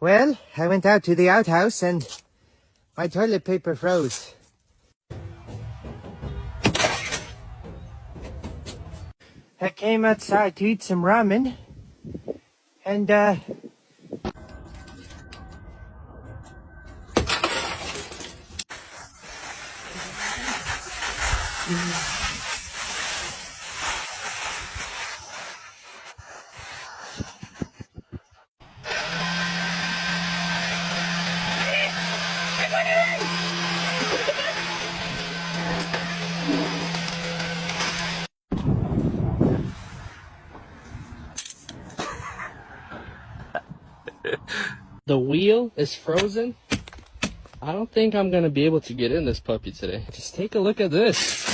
Well, I went out to the outhouse and my toilet paper froze. I came outside to eat some ramen, and The wheel is frozen. I don't think I'm gonna be able to get in this puppy today. Just take a look at this.